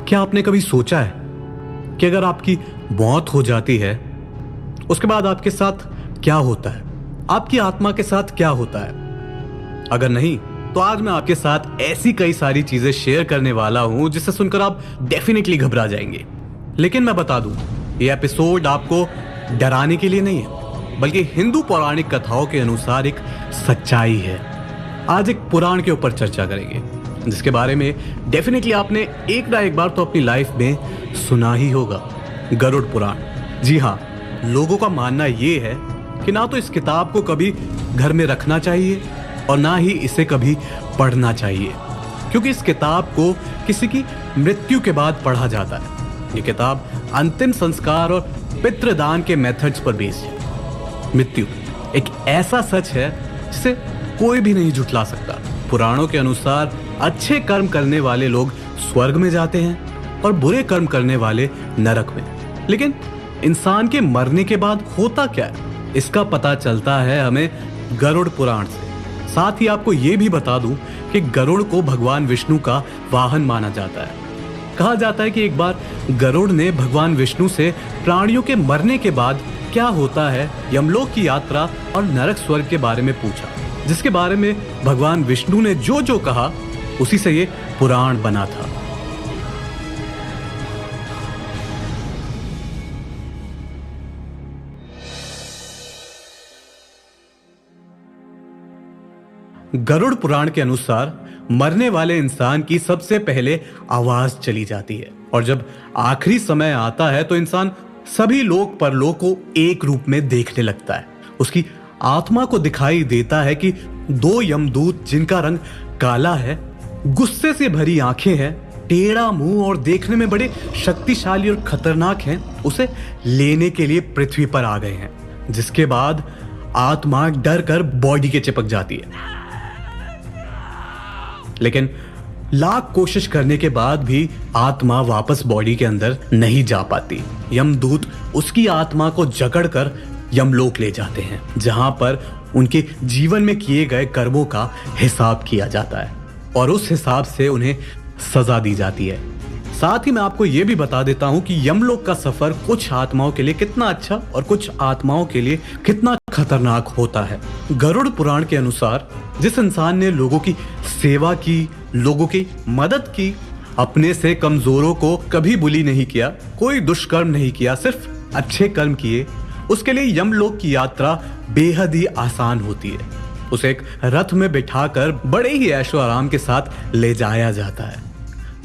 क्या आपने कभी सोचा है कि अगर आपकी मौत हो जाती है उसके बाद आपके साथ क्या होता है, आपकी आत्मा के साथ क्या होता है? अगर नहीं तो आज मैं आपके साथ ऐसी कई सारी चीजें शेयर करने वाला हूं जिसे सुनकर आप डेफिनेटली घबरा जाएंगे। लेकिन मैं बता दूं, ये एपिसोड आपको डराने के लिए नहीं है, बल्कि हिंदू पौराणिक कथाओं के अनुसार एक सच्चाई है। आज एक पुराण के ऊपर चर्चा करेंगे जिसके बारे में डेफिनेटली आपने एक ना एक बार तो अपनी लाइफ में सुना ही होगा, गरुड़ पुराण। जी हाँ, लोगों का मानना ये है कि ना तो इस किताब को कभी घर में रखना चाहिए और ना ही इसे कभी पढ़ना चाहिए, क्योंकि इस किताब को किसी की मृत्यु के बाद पढ़ा जाता है। ये किताब अंतिम संस्कार और पितृदान के मेथड्स पर बेस्ड है। मृत्यु एक ऐसा सच है जिसे कोई भी नहीं झुठला सकता। पुराणों के अनुसार अच्छे कर्म करने वाले लोग स्वर्ग में जाते हैं और बुरे कर्म करने वाले नरक में। लेकिन इंसान के मरने के बाद होता क्या है, इसका पता चलता है हमें गरुड़ पुराण से। साथ ही आपको ये भी बता दूं कि गरुड़ को भगवान विष्णु का वाहन माना जाता है। कहा जाता है कि एक बार गरुड़ ने भगवान विष्णु से प्राणियों के मरने के बाद क्या होता है, यमलोक की यात्रा और नरक स्वर्ग के बारे में पूछा, जिसके बारे में भगवान विष्णु ने जो जो कहा उसी से ये पुराण बना था। गरुड़ पुराण के अनुसार मरने वाले इंसान की सबसे पहले आवाज चली जाती है और जब आखिरी समय आता है तो इंसान सभी लोक परलोक को एक रूप में देखने लगता है। उसकी आत्मा को दिखाई देता है कि दो यमदूत जिनका रंग काला है, गुस्से से भरी आंखें हैं, टेढ़ा मुंह और देखने में बड़े शक्तिशाली और खतरनाक हैं, उसे लेने के लिए पृथ्वी पर आ गए हैं। जिसके बाद आत्मा डर कर बॉडी के चिपक जाती है। लेकिन लाख कोशिश करने के बाद भी आत्मा वापस बॉडी के अंदर नहीं जा पाती। यमदूत उसकी आत्मा को जकड़कर यमलोक ले जाते हैं, जहां पर उनके जीवन में किए गए कर्मों का हिसाब किया जाता है और उस हिसाब से उन्हें सजा दी जाती है। साथ ही मैं आपको यह भी बता देता हूं कि यमलोक का सफर कुछ आत्माओं के लिए कितना अच्छा और कुछ आत्माओं के लिए कितना खतरनाक होता है। गरुड़ पुराण के अनुसार जिस इंसान ने लोगों की सेवा की, लोगों की मदद की, अपने से कमजोरों को कभी बुली नहीं किया, कोई दुष्कर्म नहीं किया, सिर्फ अच्छे कर्म किए, उसके लिए यमलोक की यात्रा बेहद ही आसान होती है। उसे एक रथ में बिठाकर बड़े ही ऐशो आराम के साथ ले जाया जाता है।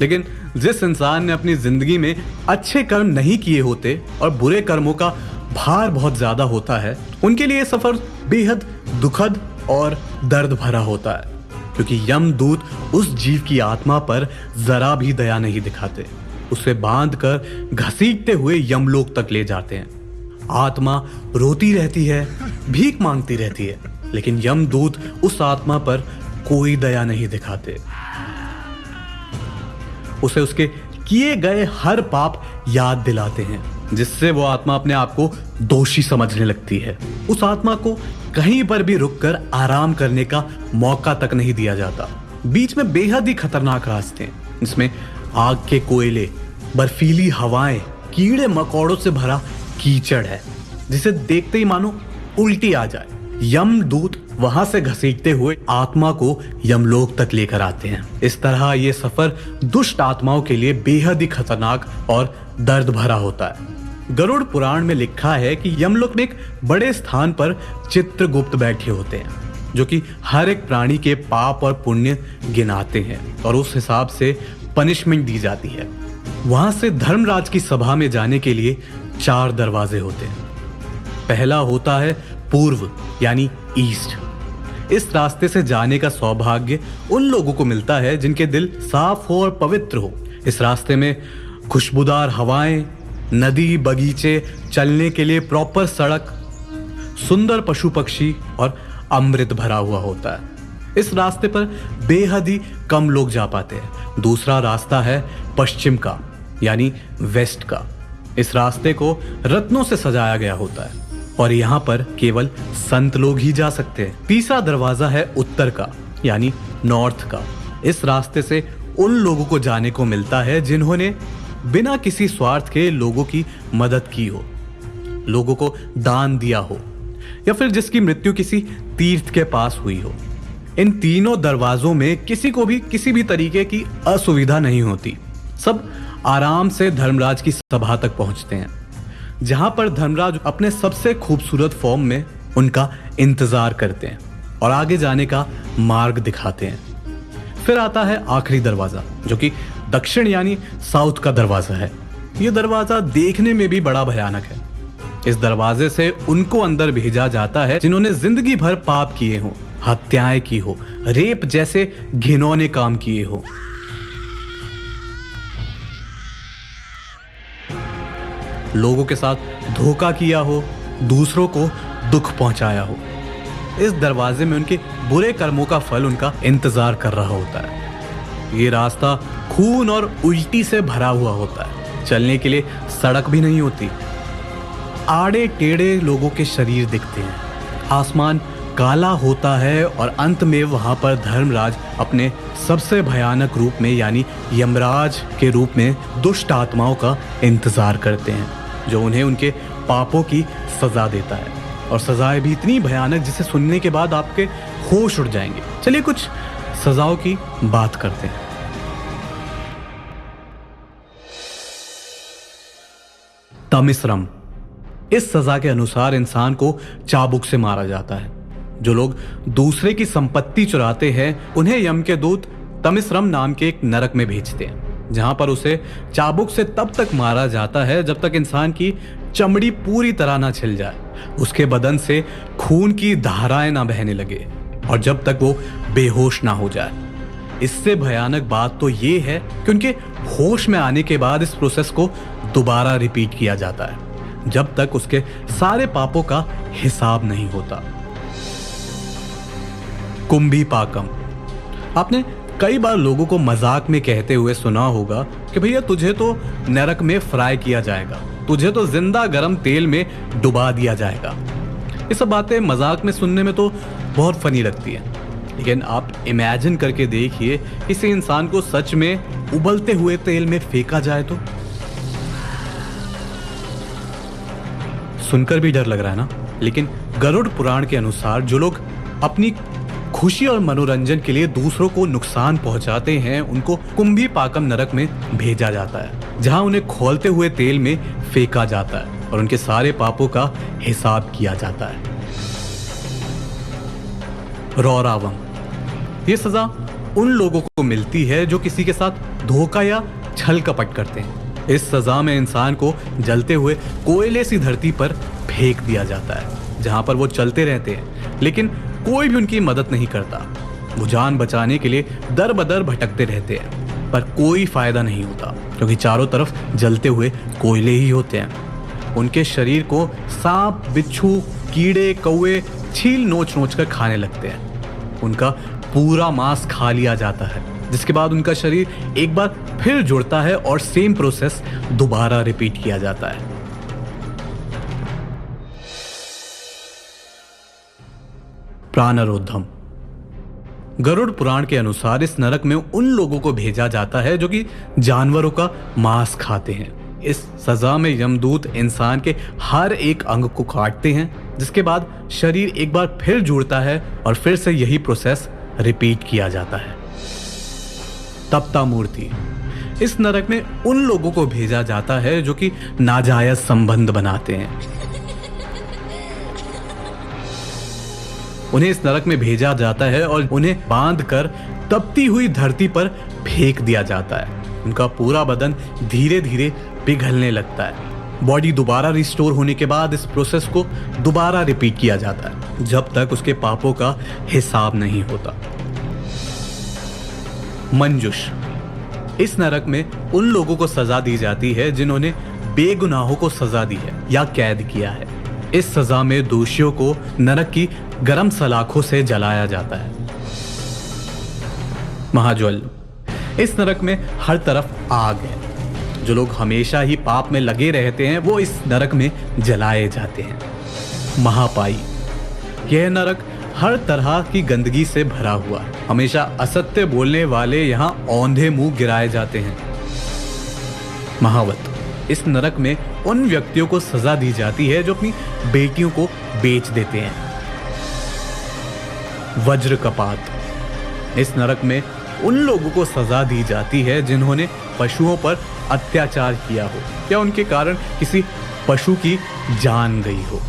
लेकिन जिस इंसान ने अपनी जिंदगी में अच्छे कर्म नहीं किए होते और बुरे कर्मों का भार बहुत ज्यादा होता है, उनके लिए सफर बेहद दुखद और दर्द भरा होता है, क्योंकि यमदूत उस जीव की आत्मा पर जरा भी दया नहीं दिखाते। उसे बांधकर घसीटते हुए यमलोक तक ले जाते हैं। आत्मा रोती रहती है, भीख मांगती रहती है, लेकिन यमदूत उस आत्मा पर कोई दया नहीं दिखाते। उसे उसके किए गए हर पाप याद दिलाते हैं, जिससे वो आत्मा अपने आप को दोषी समझने लगती है। उस आत्मा को कहीं पर भी रुककर आराम करने का मौका तक नहीं दिया जाता। बीच में बेहद ही खतरनाक रास्ते हैं, जिसमें आग के कोयले, बर्फीली हवाएं, कीड़े मकोड़ों से भरा कीचड़ है, जिसे देखते ही मानो उल्टी आ जाए। यमदूत वहां से घसीटते हुए आत्मा को यमलोक तक लेकर आते हैं। इस तरह ये सफर दुष्ट आत्माओं के लिए बेहद ही खतरनाक और दर्द भरा होता है। गरुड़ पुराण में लिखा है कि यमलोक में एक बड़े स्थान पर चित्रगुप्त बैठे होते हैं, जो कि हर एक प्राणी के पाप और पुण्य गिनाते हैं और उस हिसाब से पनिशमेंट दी जाती है। वहां से धर्मराज की सभा में जाने के लिए 4 दरवाजे होते हैं। पहला होता है पूर्व यानी ईस्ट। इस रास्ते से जाने का सौभाग्य उन लोगों को मिलता है जिनके दिल साफ हो और पवित्र हो। इस रास्ते में खुशबूदार हवाएं, नदी, बगीचे, चलने के लिए प्रॉपर सड़क, सुंदर पशु पक्षी और अमृत भरा हुआ होता है। इस रास्ते पर बेहद ही कम लोग जा पाते हैं। दूसरा रास्ता है पश्चिम का यानी वेस्ट का। इस रास्ते को रत्नों से सजाया गया होता है और यहाँ पर केवल संत लोग ही जा सकते हैं। तीसरा दरवाजा है उत्तर का यानी नॉर्थ का। इस रास्ते से उन लोगों को जाने को मिलता है जिन्होंने बिना किसी स्वार्थ के लोगों की मदद की हो, लोगों को दान दिया हो, या फिर जिसकी मृत्यु किसी तीर्थ के पास हुई हो। इन तीनों दरवाजों में किसी को भी किसी भी तरीके की असुविधा नहीं होती। सब आराम से धर्मराज की सभा तक पहुंचते हैं, जहां पर धर्मराज अपने सबसे खूबसूरत फॉर्म में उनका इंतजार करते हैं और आगे जाने का मार्ग दिखाते हैं। फिर आता है आखिरी दरवाजा, जो कि दक्षिण यानी साउथ का दरवाजा है। यह दरवाजा देखने में भी बड़ा भयानक है। इस दरवाजे से उनको अंदर भेजा जाता है जिन्होंने जिंदगी भर पाप किए हो, हत्याएं की हो, रेप जैसे घिनौने काम किए हो। लोगों के साथ धोखा किया हो, दूसरों को दुख पहुंचाया हो। इस दरवाजे में उनके बुरे कर्मों का फल उनका इंतजार कर रहा होता है। ये रास्ता खून और उल्टी से भरा हुआ होता है। चलने के लिए सड़क भी नहीं होती। आड़े टेढ़े लोगों के शरीर दिखते हैं। आसमान काला होता है और अंत में वहां पर धर्मराज अपने सबसे भयानक रूप में यानी यमराज के रूप में दुष्ट आत्माओं का इंतजार करते हैं, जो उन्हें उनके पापों की सजा देता है। और सजाएं भी इतनी भयानक जिसे सुनने के बाद आपके होश उड़ जाएंगे। चलिए कुछ सजाओं की बात करते हैं। तमिश्रम। इस सजा के अनुसार इंसान को चाबुक से मारा जाता है। जो लोग दूसरे की संपत्ति चुराते हैं उन्हें यम के दूत तमिश्रम नाम के एक नरक में भेजते हैं, जहां पर उसे चाबुक से तब तक मारा जाता है जब तक इंसान की चमड़ी पूरी तरह ना छिल जाए, उसके बदन से खून की धाराएं ना बहने लगे और जब तक वो बेहोश ना हो जाए। इससे भयानक बात तो ये है कि उनके होश में आने के बाद इस प्रोसेस को दोबारा रिपीट किया जाता है जब तक उसके सारे पापों का हिसाब नहीं होता। कुंभी पाकम। आपने कई बार लोगों को मजाक में कहते हुए सुना होगा कि भैया तुझे तो नरक में फ्राई किया जाएगा, तुझे तो जिंदा गरम तेल में डुबा दिया जाएगा। ये सब बातें मजाक में सुनने में तो बहुत फनी लगती है, लेकिन आप इमेजिन करके देखिए किसी इंसान को सच में उबलते हुए तेल में फेंका जाए तो। सुनकर भी डर लग रहा है ना। लेकिन गरुड़ पुराण के अनुसार जो लोग अपनी खुशी और मनोरंजन के लिए दूसरों को नुकसान पहुंचाते हैं उनको कुंभी पाकम नरक में भेजा जाता है, जहां उन्हें खौलते हुए तेल में फेंका जाता है और उनके सारे पापों का हिसाब किया जाता है। रौरावम। ये सजा उन लोगों को मिलती है जो किसी के साथ धोखा या छल कपट करते हैं। इस सजा में इंसान को जलते हुए कोयले सी धरती पर फेंक दिया जाता है, जहां पर वो चलते रहते हैं लेकिन कोई भी उनकी मदद नहीं करता। वो जान बचाने के लिए दर बदर भटकते रहते हैं, पर कोई फायदा नहीं होता क्योंकि चारों तरफ जलते हुए कोयले ही होते हैं। उनके शरीर को सांप, बिच्छू, कीड़े, कौवे छील नोच नोच कर खाने लगते हैं। उनका पूरा मांस खा लिया जाता है, जिसके बाद उनका शरीर एक बार फिर जुड़ता है और सेम प्रोसेस दोबारा रिपीट किया जाता है। प्राणरोधम। गरुड़ पुराण के अनुसार इस नरक में उन लोगों को भेजा जाता है जो कि जानवरों का मांस खाते हैं। इस सजा में यमदूत इंसान के हर एक अंग को काटते हैं, जिसके बाद शरीर एक बार फिर जुड़ता है और फिर से यही प्रोसेस रिपीट किया जाता है। तप्ता मूर्ति। इस नरक में उन लोगों को भेजा जाता है जो कि नाजायज संबंध बनाते हैं। उन्हें इस नरक में भेजा जाता है और उन्हें बांधकर तपती हुई धरती पर फेंक दिया जाता है। उनका पूरा बदन धीरे धीरे पिघलने लगता है। बॉडी दोबारा रिस्टोर होने के बाद इस प्रोसेस को दोबारा रिपीट किया जाता है जब तक उसके पापों का हिसाब नहीं होता। मंजुष। इस नरक में उन लोगों को सजा दी जाती है जिन्होंने बेगुनाहों को सजा दी है या कैद किया है। इस सजा में दोषियों को नरक की गरम सलाखों से जलाया जाता है। महाज्वल। इस नरक में हर तरफ आग है। जो लोग हमेशा ही पाप में लगे रहते हैं वो इस नरक में जलाए जाते हैं। महापाई। यह नरक हर तरह की गंदगी से भरा हुआ है हमेशा असत्य बोलने वाले यहाँ औंधे मुंह गिराए जाते हैं। महावत, इस नरक में उन व्यक्तियों को सजा दी जाती है जो अपनी बेटियों को बेच देते हैं। वज्र कपात, इस नरक में उन लोगों को सजा दी जाती है जिन्होंने पशुओं पर अत्याचार किया हो या उनके कारण किसी पशु की जान गई हो।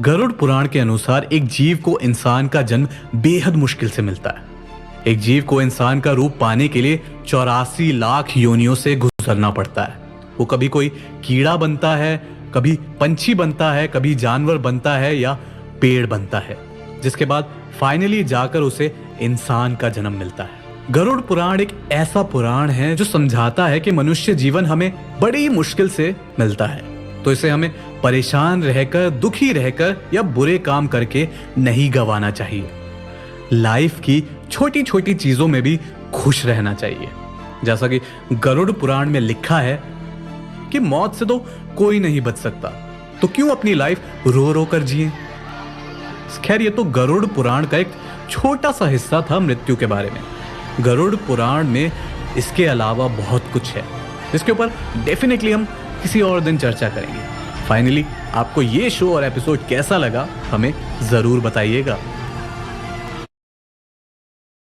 गरुड़ पुराण के अनुसार एक जीव को इंसान का जन्म बेहद मुश्किल से मिलता है। एक जीव को इंसान का रूप पाने के लिए 84 लाख योनियों से गुजरना पड़ता है। वो कभी कोई कीड़ा बनता है, कभी पंछी बनता है, कभी जानवर बनता है या पेड़ बनता है, जिसके बाद फाइनली जाकर उसे इंसान का जन्म मिलता है। गरुड़ पुराण एक ऐसा पुराण है जो समझाता है कि मनुष्य जीवन हमें बड़ी मुश्किल से मिलता है, तो इसे हमें परेशान रहकर, दुखी रहकर या बुरे काम करके नहीं गंवाना चाहिए। लाइफ की छोटी छोटी चीजों में भी खुश रहना चाहिए। जैसा कि गरुड़ पुराण में लिखा है कि मौत से तो कोई नहीं बच सकता, तो क्यों अपनी लाइफ रो रो कर जिए। खैर, ये तो गरुड़ पुराण का एक छोटा सा हिस्सा था मृत्यु के बारे में। गरुड़ पुराण में इसके अलावा बहुत कुछ है, इसके ऊपर डेफिनेटली हम किसी और दिन चर्चा करेंगे। फाइनली आपको ये शो और एपिसोड कैसा लगा हमें जरूर बताइएगा।